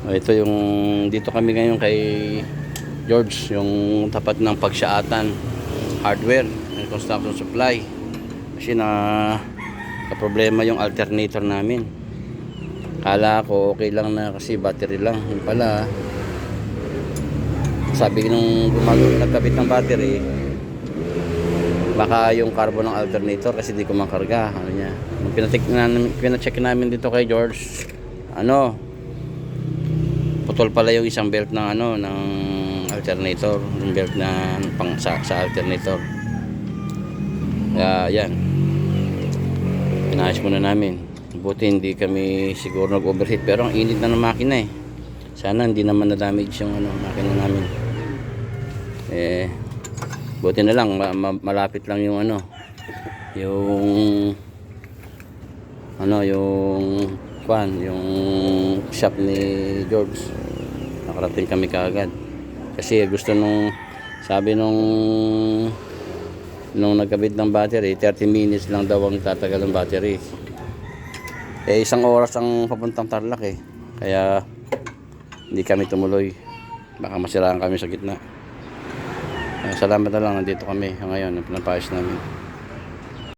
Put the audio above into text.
Ito yung dito kami ngayon kay George, yung tapat ng Pagsyaatan Hardware and Construction Supply. Kasi problema yung alternator namin. Kala ko okay lang na kasi battery lang. Yung pala, sabi nung nagkabit ng battery, baka yung carbon ng alternator kasi di ko makarga. Ano niya? Pinacheck namin dito kay George, putol pala yung isang belt ng ng alternator, yung belt na pang sa alternator. Kaya yan, pinayos muna namin. Buti hindi kami siguro nag-overheat, pero ang init na ng makina eh. Sana hindi naman na-damage yung makina namin. Buti na lang malapit lang yung yung shop ni George. Nakarating kami kaagad kasi gusto sabi nung nagkabit ng battery, 30 minutes lang daw ang tatagal ng battery. 1 oras ang papuntang Tarlac eh, kaya hindi kami tumuloy, baka masiraan kami sa gitna. Salamat na lang, nandito kami ngayon, napayos namin.